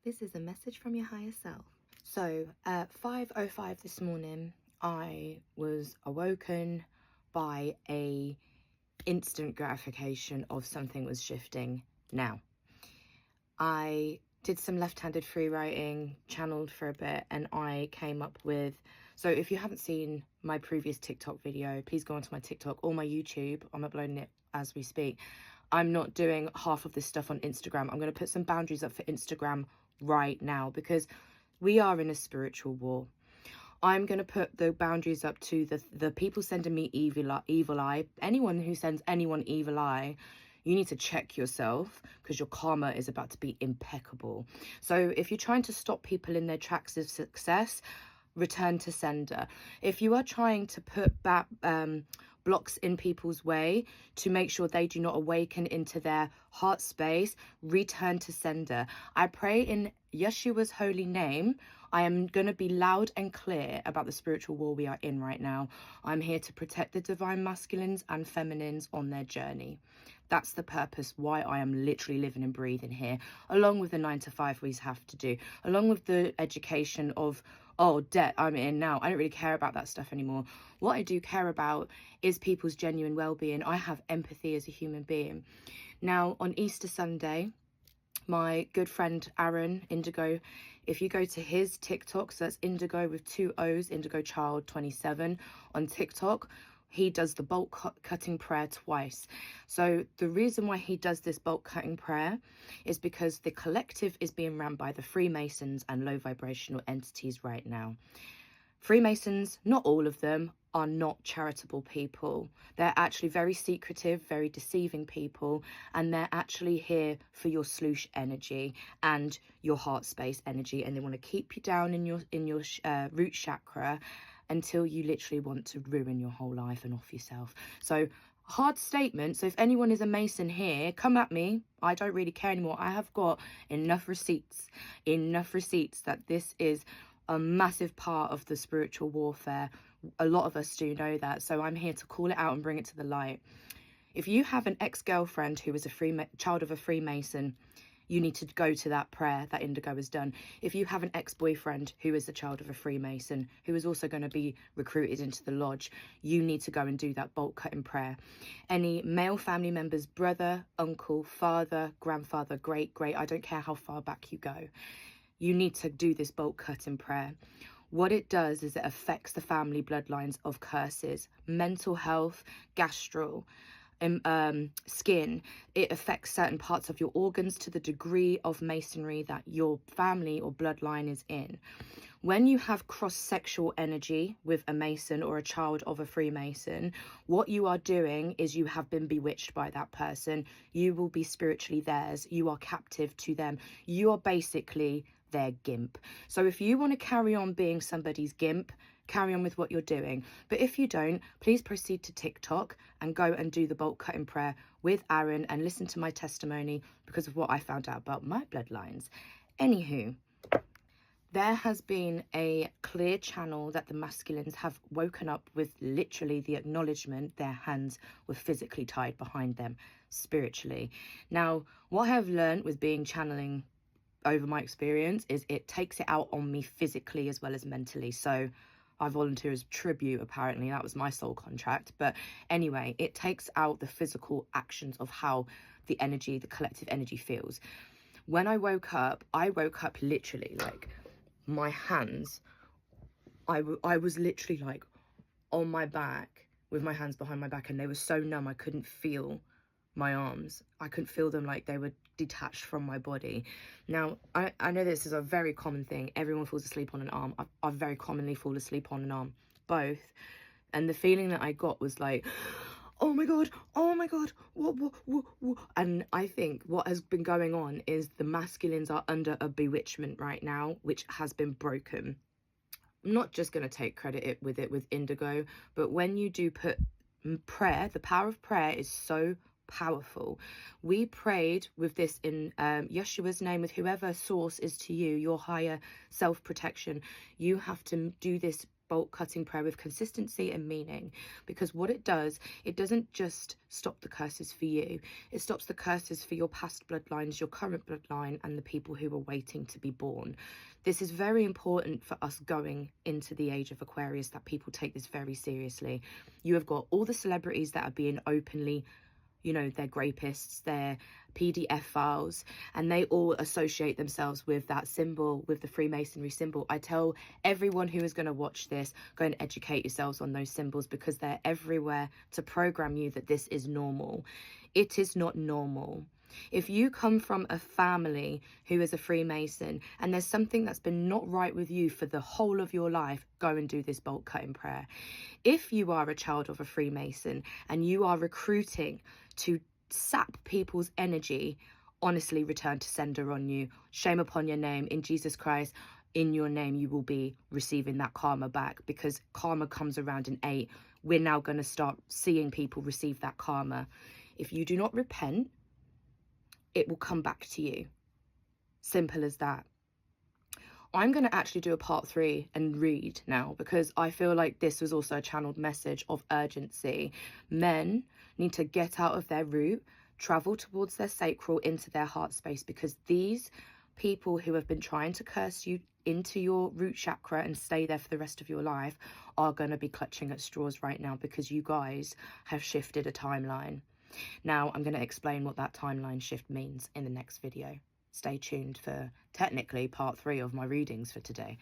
This is a message from your higher self. So at 5:05 this morning, I was awoken by a instant gratification of something was shifting now. I did some left-handed free writing, channeled for a bit, and I came up with, so if you haven't seen my previous TikTok video, please go onto my TikTok or my YouTube. I'm uploading it as we speak. I'm not doing half of this stuff on Instagram. I'm going to put some boundaries up for Instagram right now because we are in a spiritual war. I'm going to put the boundaries up to the people sending me evil eye. Anyone who sends anyone evil eye, you need to check yourself because your karma is about to be impeccable. So if you're trying to stop people in their tracks of success, return to sender. If you are trying to put back blocks in people's way to make sure they do not awaken into their heart space, return to sender. I pray in Yeshua's holy name. I am going to be loud and clear about the spiritual war we are in right now. I'm here to protect the divine masculines and feminines on their journey. That's the purpose why I am literally living and breathing here, along with the 9 to 5 we have to do, along with the education of, oh, debt I'm in now. I don't really care about that stuff anymore. What I do care about is people's genuine well-being. I have empathy as a human being. Now, on Easter Sunday, my good friend Aaron Indigo, if you go to his TikTok, so that's Indigo with 2 O's, Indigo Child 27 on TikTok, he does the bulk cutting prayer twice. So the reason why he does this bulk cutting prayer is because the collective is being run by the Freemasons and low vibrational entities right now. Freemasons, not all of them, are not charitable people. They're actually very secretive, very deceiving people, and they're actually here for your sloosh energy and your heart space energy, and they want to keep you down in your root chakra until you literally want to ruin your whole life and off yourself. So hard statement. So if anyone is a Mason here, come at me. I don't really care anymore. I have got enough receipts that this is a massive part of the spiritual warfare. A lot of us do know that. So I'm here to call it out and bring it to the light. If you have an ex-girlfriend who is a child of a Freemason, you need to go to that prayer that Indigo has done. If you have an ex-boyfriend who is the child of a Freemason, who is also going to be recruited into the lodge, you need to go and do that bolt cutting prayer. Any male family members, brother, uncle, father, grandfather, great, I don't care how far back you go. You need to do this bolt cutting prayer. What it does is it affects the family bloodlines of curses, mental health, gastro, skin. It affects certain parts of your organs to the degree of masonry that your family or bloodline is in. When you have cross-sexual energy with a Mason or a child of a Freemason, what you are doing is you have been bewitched by that person. You will be spiritually theirs. You are captive to them. You are basically their gimp. So if you want to carry on being somebody's gimp, carry on with what you're doing. But if you don't, please proceed to TikTok and go and do the bolt cutting prayer with Aaron and listen to my testimony because of what I found out about my bloodlines. Anywho, there has been a clear channel that the masculines have woken up with, literally the acknowledgement their hands were physically tied behind them spiritually. Now, what I have learned with being channeling over my experience is it takes it out on me physically as well as mentally. So I volunteer as tribute, apparently. That was my soul contract. But anyway, it takes out the physical actions of how the energy, the collective energy feels. When I woke up literally like my hands, I was literally like on my back with my hands behind my back, and they were so numb I couldn't feel my arms. I couldn't feel them, like they were detached from my body. Now, I know this is a very common thing. Everyone falls asleep on an arm. I very commonly fall asleep on an arm, both. And the feeling that I got was like, oh my God, what? And I think what has been going on is the masculines are under a bewitchment right now, which has been broken. I'm not just going to take credit with Indigo, but when you do put prayer, the power of prayer is so powerful. We prayed with this in Yeshua's name, with whoever source is to you, your higher self-protection. You have to do this bolt cutting prayer with consistency and meaning, because what it does, it doesn't just stop the curses for you, it stops the curses for your past bloodlines, your current bloodline, and the people who are waiting to be born. This is very important for us going into the age of Aquarius, that people take this very seriously. You have got all the celebrities that are being openly, you know, they're grapists, they're PDF files, and they all associate themselves with that symbol, with the Freemasonry symbol. I tell everyone who is going to watch this, go and educate yourselves on those symbols, because they're everywhere to program you that this is normal. It is not normal. If you come from a family who is a Freemason and there's something that's been not right with you for the whole of your life, go and do this bolt cutting prayer. If you are a child of a Freemason and you are recruiting to sap people's energy, honestly, return to sender on you. Shame upon your name. In Jesus Christ, in your name, you will be receiving that karma back, because karma comes around in 8. We're now going to start seeing people receive that karma. If you do not repent, it will come back to you. Simple as that. I'm going to actually do a part 3 and read now, because I feel like this was also a channeled message of urgency. Men need to get out of their root, travel towards their sacral, into their heart space, because these people who have been trying to curse you into your root chakra and stay there for the rest of your life are going to be clutching at straws right now, because you guys have shifted a timeline. Now, I'm going to explain what that timeline shift means in the next video. Stay tuned for technically part 3 of my readings for today.